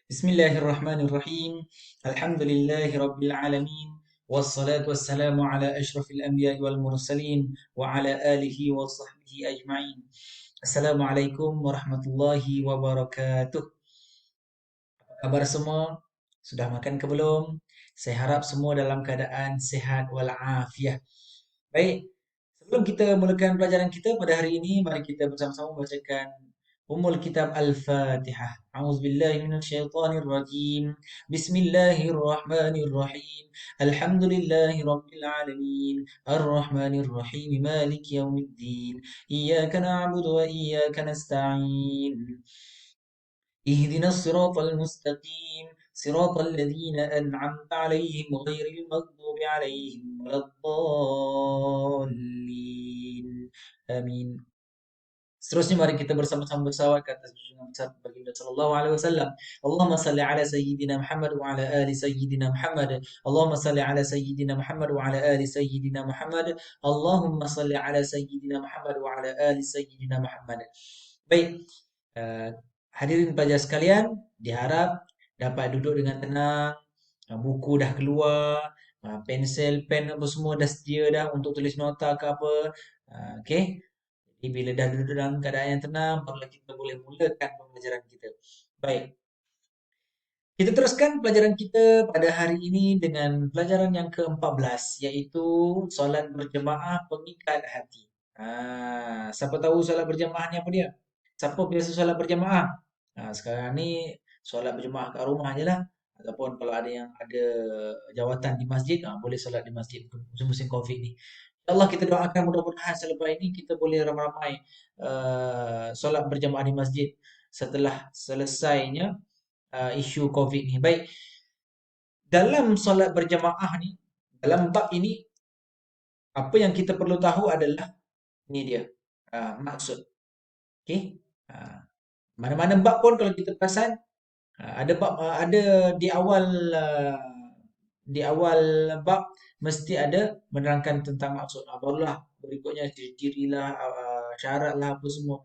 Bismillahirrahmanirrahim. Alhamdulillahi alamin. Wassalatu wassalamu ala asyrafil anbiya'i wal mursalin wa ala alihi wa sahbihi ajma'in. Assalamualaikum warahmatullahi wabarakatuh. Apa kabar semua? Sudah makan ke belum? Saya harap semua dalam keadaan sehat walafiat. Baik, sebelum kita mulakan pelajaran kita pada hari ini, mari kita bersama-sama bacakan Ummul Kitab Al-Fatihah. A'udzubillahi minasyaitonirrajim. Bismillahirrahmanirrahim. Alhamdulillahi rabbil alamin. Arrahmanirrahim. Maliki yaumiddin. Iyyaka na'budu wa iyyaka nasta'in. اهدنا الصراط المستقيم صراط الذين أنعمت عليهم غير المغضوب عليهم ولا الضالين آمين. Seterusnya mari kita bersama-sama bersalawat ke atas junjungan besar baginda sallallahu alaihi wasallam. Allahumma salli ala sayyidina Muhammad wa ala ali sayyidina Muhammad. Allahumma salli ala sayyidina Muhammad wa ala ali sayyidina Muhammad. Allahumma salli ala sayyidina Muhammad wa ala ali sayyidina Muhammad. Baik, eh, hadirin pelajar sekalian, diharap dapat duduk dengan tenang. Buku dah keluar, pensel, pen apa semua dah sedia dah untuk tulis nota ke apa. Okey. Jadi bila dah duduk dalam keadaan yang tenang, barulah kita boleh mulakan pembelajaran kita. Baik, kita teruskan pelajaran kita pada hari ini dengan pelajaran yang ke-14, iaitu solat berjemaah pengikat hati. Siapa tahu solat berjemaah ni apa dia? Siapa biasa solat berjemaah? Sekarang ni solat berjemaah kat rumah je lah. Ataupun kalau ada yang ada jawatan di masjid, boleh solat di masjid musim-musim COVID ni. InsyaAllah kita doakan mudah-mudahan selepas ini kita boleh ramai-ramai solat berjamaah di masjid setelah selesainya isu COVID ni. Baik, dalam solat berjamaah ni, dalam bab ini, apa yang kita perlu tahu adalah ni dia, maksud. Okey. Mana-mana bab pun kalau kita perasan, ada bab, ada di awal di awal bab mesti ada menerangkan tentang maksud. Barulah berikutnya ciri-ciri lah, syarat lah apa semua.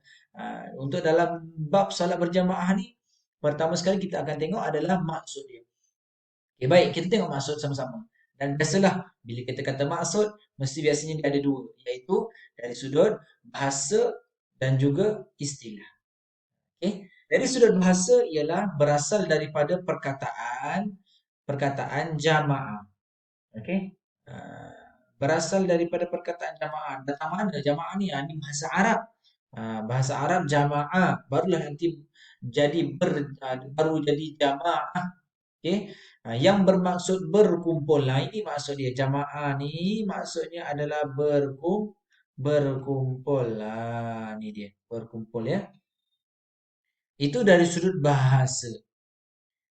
Untuk dalam bab solat berjamaah ni, pertama sekali kita akan tengok adalah maksud dia. Okay, baik, kita tengok maksud sama-sama. Dan biasalah bila kita kata maksud, mesti biasanya dia ada dua, iaitu dari sudut bahasa dan juga istilah. Okay. Dari sudut bahasa ialah berasal daripada perkataan jamaah. Okey. Berasal daripada perkataan jamaah. Datang mana jamaah ni? Ini bahasa Arab. Bahasa Arab jamaah barulah nanti baru jadi jamaah. Okey. Yang bermaksud berkumpul. Ini maksud dia. Jamaah ni maksudnya adalah berkumpul. Ni dia. Berkumpul ya. Itu dari sudut bahasa.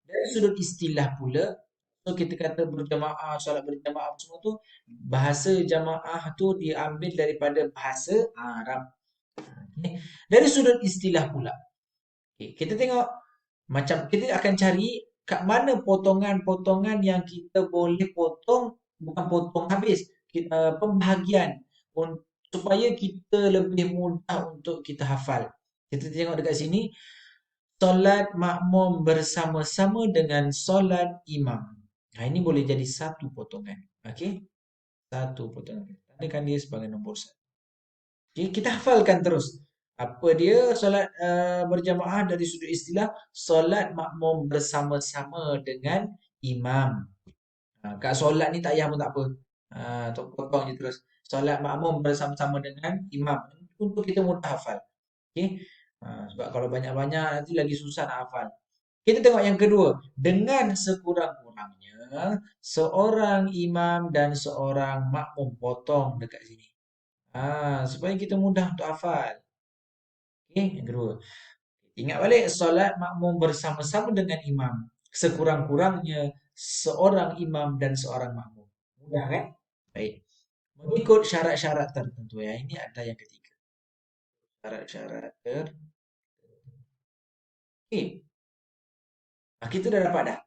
Dari sudut istilah pula, so kita kata berjamaah, solat berjamaah semua tu, bahasa jamaah tu diambil daripada bahasa Arab. Okay. Dari sudut istilah pula, okay, kita tengok macam kita akan cari kat mana potongan-potongan yang kita boleh potong, bukan potong habis, pembahagian supaya kita lebih mudah untuk kita hafal. Kita tengok dekat sini, solat makmum bersama-sama dengan solat imam. Ini boleh jadi satu potongan. Okey? Satu potongan. Tandakan dia sebagai nombor satu. Okey, kita hafalkan terus. Apa dia solat berjamaah dari sudut istilah? Solat makmum bersama-sama dengan imam. Kat solat ni tak payah pun tak apa. Potong je terus. Solat makmum bersama-sama dengan imam. Untuk kita mudah hafal. Okey? Sebab kalau banyak-banyak nanti lagi susah nak hafal. Kita tengok yang kedua. Dengan sekurang-kurangnya, seorang imam dan seorang makmum potong dekat sini. Supaya kita mudah untuk hafal. Okey, yang kedua. Ingat balik, solat makmum bersama-sama dengan imam. Sekurang-kurangnya, seorang imam dan seorang makmum. Mudah kan? Baik. Mengikut syarat-syarat tertentu ya. Ini ada yang ketiga. Syarat-syarat tertentu. Okey. Kita dah dapat dah.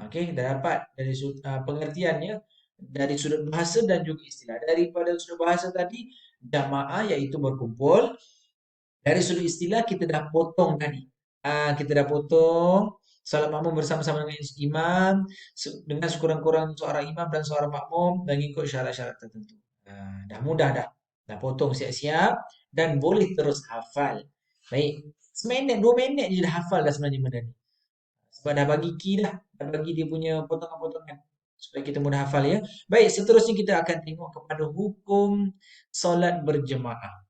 Okey, dah dapat dari pengertiannya dari sudut bahasa dan juga istilah. Daripada sudut bahasa tadi, jamaah iaitu berkumpul. Dari sudut istilah kita dah potong tadi. Kita dah potong Salat makmum bersama-sama dengan imam dengan sekurang-kurang seorang imam dan seorang makmum mengikut syarat-syarat tertentu. Dah mudah dah. Dah potong siap-siap dan boleh terus hafal. Baik. Seminit, 2 minit je dah hafal dah sebenarnya benda ni. Sebab dah bagi key dah. Dah bagi dia punya potongan-potongan. Supaya kita mudah hafal ya. Baik, seterusnya kita akan tengok kepada hukum solat berjemaah.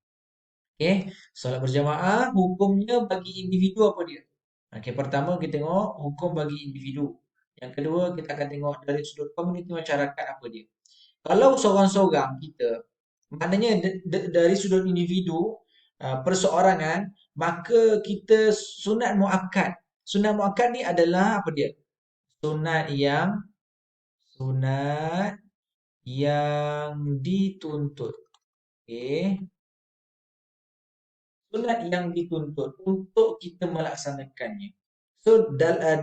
Okey, solat berjamaah hukumnya bagi individu apa dia? Okey, pertama kita tengok hukum bagi individu. Yang kedua kita akan tengok dari sudut komuniti masyarakat apa dia. Kalau seorang-seorang kita, maknanya dari sudut individu, perseorangan, maka kita sunat muakkad. Sunat muakkad ni adalah apa dia? Sunat yang sunat yang dituntut. Okey. Sunat yang dituntut untuk kita melaksanakannya. So,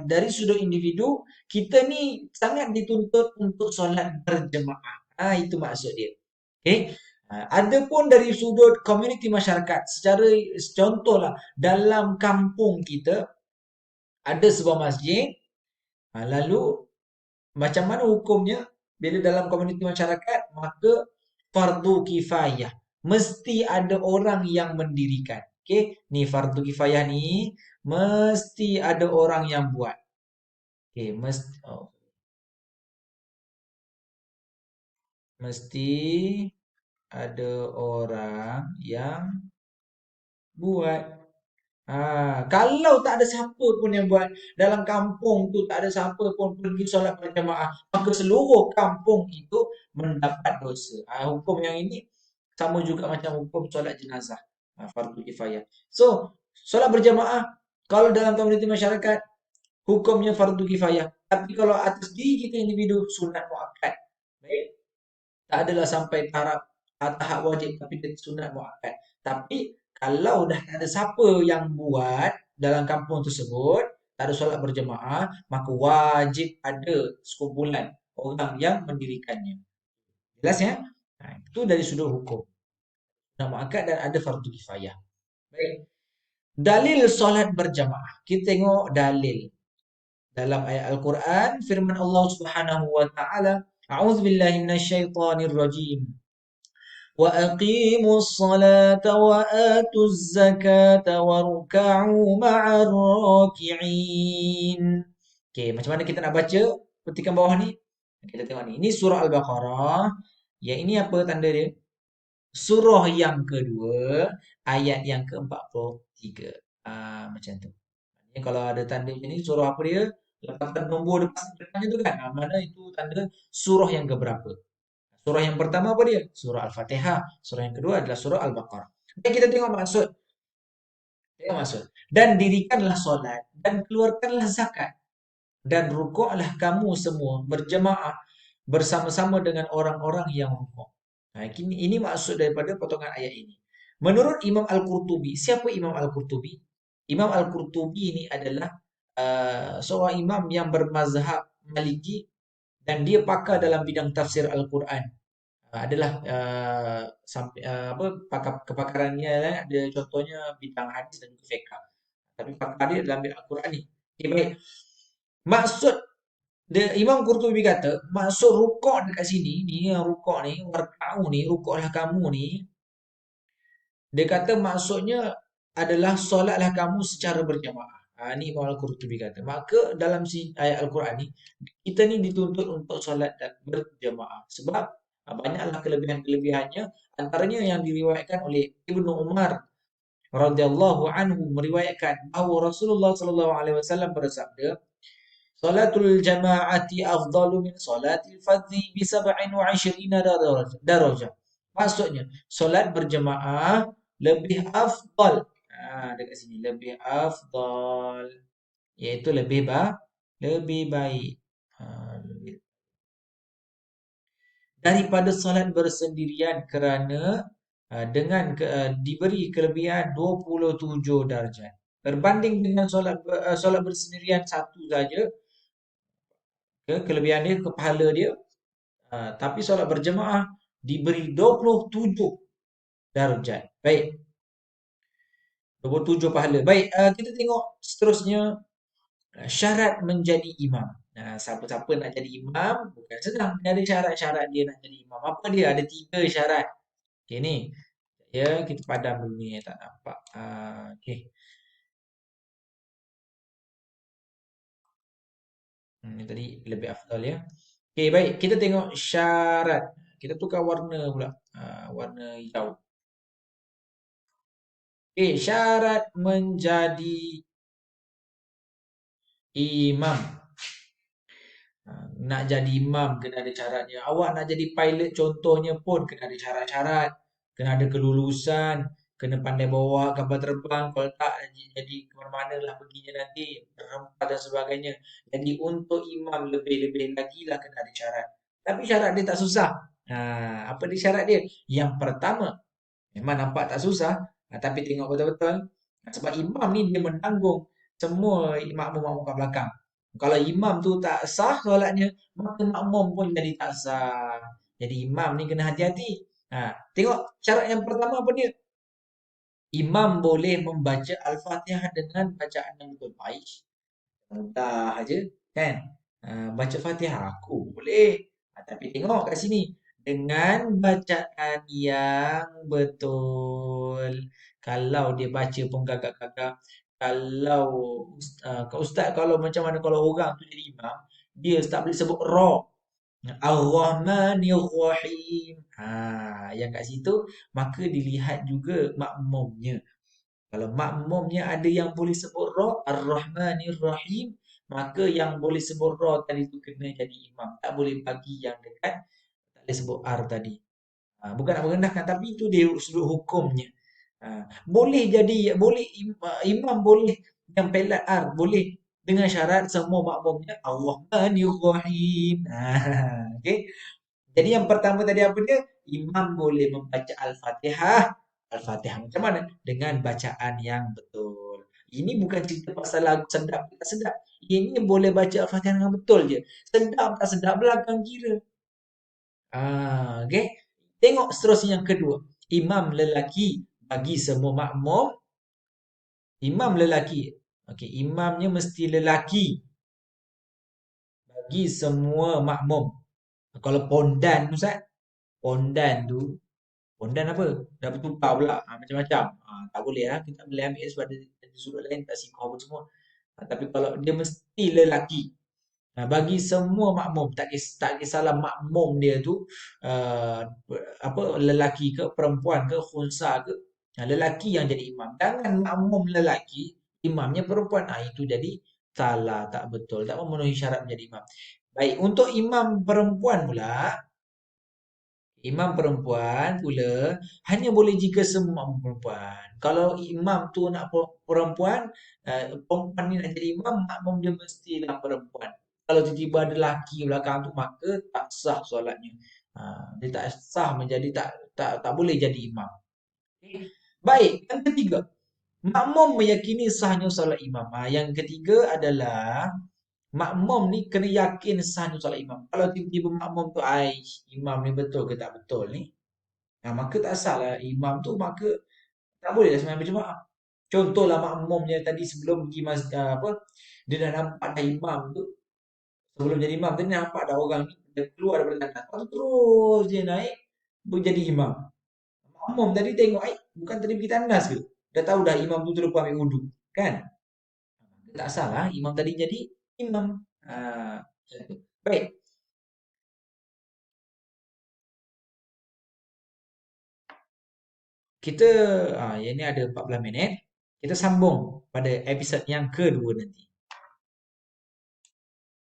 dari sudut individu, kita ni sangat dituntut untuk solat berjemaah. Itu maksud dia. Okay? Adapun dari sudut komuniti masyarakat, secara contohlah, dalam kampung kita, ada sebuah masjid, lalu macam mana hukumnya? Bila dalam komuniti masyarakat, maka fardu kifayah. Mesti ada orang yang mendirikan. Okey, ni fardu kifayah ni mesti ada orang yang buat. Okey, mesti ada orang yang buat. Kalau tak ada siapa pun yang buat dalam kampung tu, tak ada siapa pun pergi solat berjamaah, maka seluruh kampung itu mendapat dosa. Hukum yang ini sama juga macam hukum solat jenazah, fardu kifayah. So, solat berjamaah kalau dalam komuniti masyarakat hukumnya fardu kifayah. Tapi kalau atas diri kita individu sunat muakkad. Baik. Tak adalah sampai tahap wajib tapi dia sunat muakkad. Tapi kalau dah tak ada siapa yang buat dalam kampung tersebut, tak ada solat berjemaah, maka wajib ada sekumpulan orang yang mendirikannya. Jelas ya? Itu dari sudut hukum. Sunat muakkad dan ada fardu kifayah. Baik. Dalil solat berjamaah. Kita tengok dalil. Dalam ayat Al-Quran, firman Allah Subhanahu wa taala, "A'udzu billahi minasyaitonir rajim. Wa aqimus salata wa atuz zakata warka'u ma'ar raki'in." Okey, macam mana kita nak baca petikan bawah ni? Kita tengok ni. Ini surah Al-Baqarah. Yang ini apa tanda dia? Surah yang kedua, ayat yang ke-43. Macam tu. Ini kalau ada tanda macam ni, surah apa dia? Letakkan nombor depannya tu kan. Mana itu tanda surah yang keberapa. Surah yang pertama apa dia? Surah Al-Fatihah. Surah yang kedua adalah surah Al-Baqarah. Jadi kita tengok maksud. Tengok maksud. Dan dirikanlah solat dan keluarkanlah zakat. Dan rukuklah kamu semua berjemaah bersama-sama dengan orang-orang yang rukuk. Ini maksud daripada potongan ayat ini. Menurut Imam Al-Qurtubi, siapa Imam Al-Qurtubi? Imam Al-Qurtubi ini adalah seorang imam yang bermazhab Maliki dan dia pakar dalam bidang tafsir Al-Quran. Adalah sampai apa kepakarannya ada contohnya bidang hadis dan juga fiqh. Tapi pakar dia dalam bidang Al-Quran ni. Okay, baik. Maksud Imam Qurtubi kata, maksud rukuk dekat sini, ni yang rukuk ni, warka'u ni, rukuklah kamu ni, dia kata maksudnya adalah solatlah kamu secara berjamaah. Ni Imam Al-Qurtubi kata. Maka dalam ayat Al-Quran ni, kita ni dituntut untuk solat berjamaah. Sebab banyaklah kelebihan-kelebihannya. Antaranya yang diriwayatkan oleh Ibnu Umar radhiyallahu anhu meriwayatkan bahawa Rasulullah sallallahu alaihi wasallam bersabda, "Salatul jama'ati afdalu min salatil fardhi bi 27 darajah." Maksudnya, solat berjemaah lebih afdal. Dekat sini lebih afdal, iaitu lebih baik. Daripada solat bersendirian kerana diberi kelebihan 27 darjat. Berbanding dengan solat bersendirian satu saja, kelebihan dia, pahala dia. Tapi solat berjemaah diberi 27 darjat. Baik. 27 pahala. Baik, kita tengok seterusnya Syarat menjadi imam. Nah, siapa-siapa nak jadi imam, bukan senang. Dia ada syarat-syarat dia nak jadi imam. Apa dia? Ada 3 syarat. Okay, ni. Ya, kita padam dulu ni. Tak nampak. Okay. Ni tadi lebih afdal ya. Okay, baik. Kita tengok syarat. Kita tukar warna pula. Warna hijau. Okay, syarat menjadi imam. Nak jadi imam kena ada syaratnya. Awak nak jadi pilot contohnya pun kena ada syarat-syarat. Kena ada kelulusan. Kena pandai bawa kapal terbang. Kalau tak jadi ke mana-mana lah perginya nanti. Terhempas dan sebagainya. Jadi untuk imam lebih-lebih lagi lah kena ada syarat. Tapi syarat dia tak susah. Apa dia syarat dia? Yang pertama, memang nampak tak susah. Tapi tengok betul-betul. Sebab imam ni dia menanggung semua makmum-makmum kat belakang. Kalau imam tu tak sah solatnya, maka makmum pun jadi tak sah. Jadi imam ni kena hati-hati. Tengok syarat yang pertama apa dia? Imam boleh membaca Al-Fatihah dengan bacaan yang betul. Baik. Mudah aja, kan? Baca Fatihah aku boleh. Tapi tengok kat sini dengan bacaan yang betul. Kalau dia baca pun gagak-gagak, kalau ustaz kalau macam mana kalau orang tu jadi imam, dia tak boleh sebut ra. Ar-Rahmanir Rahim. Yang kat situ maka dilihat juga makmumnya. Kalau makmumnya ada yang boleh sebut ra, Ar-Rahmanir Rahim, maka yang boleh sebut ra tadi tu kena jadi imam. Tak boleh bagi yang dekat, tak boleh sebut ar tadi. Bukan nak merendahkan, tapi itu dia sudut hukumnya. Boleh jadi, boleh imam boleh yang pelat ar, boleh dengan syarat semua makmumnya Ar-Rahmanir Rahim. Okey. Jadi yang pertama tadi apa dia? Imam boleh membaca Al-Fatihah. Al-Fatihah macam mana? Dengan bacaan yang betul. Ini bukan cerita pasal lagu sedap tak sedap. Ini boleh baca Al-Fatihah dengan betul je. Sedap tak sedap belakang kira. Okay. Tengok seterusnya yang kedua. Imam lelaki bagi semua makmum. Imam lelaki. Okey, imamnya mesti lelaki bagi semua makmum. Kalau pondan Ustaz, pondan tu pondan apa? Dah bertukar pula. Macam-macam. Tak boleh lah. Kita boleh ambil sebab ada sudut lain tak sikoh pun semua. Tapi kalau dia mesti lelaki. Bagi semua makmum. Tak kisahlah makmum dia tu apa lelaki ke perempuan ke khunsa ke. Lelaki yang jadi imam. Jangan makmum lelaki, imamnya perempuan. Itu jadi salah, tak betul. Tak memenuhi syarat menjadi imam. Baik, untuk imam perempuan pula, imam perempuan pula hanya boleh jika semua perempuan. Kalau imam tu nak perempuan, perempuan ni nak jadi imam, makmum dia mestilah perempuan. Kalau tiba-tiba ada lelaki belakang tu maka tak sah solatnya. Dia tak sah menjadi tak boleh jadi imam. Okay. Baik, yang ketiga, makmum meyakini sahnya solat imam. Yang ketiga adalah makmum ni kena yakin sahnya solat imam. Kalau tiba-tiba makmum tu, imam ni betul ke tak betul ni? Maka tak sah lah imam tu, maka tak boleh lah sembahyang berjemaah. Contohlah makmumnya tadi sebelum pergi apa, dia dah nampak dah imam tu, sebelum jadi imam tu dia nampak dah orang ni dia keluar daripada tandas. Lepas tu terus dia naik menjadi imam. Makmum tadi tengok, bukan tadi pergi tandas ke? Dah tahu dah imam tu terlupa ambil wudu, kan? Tak salah imam tadi jadi imam. Macam tu. Baik, kita yang ni ada 14 minit. Kita sambung pada episod yang kedua nanti.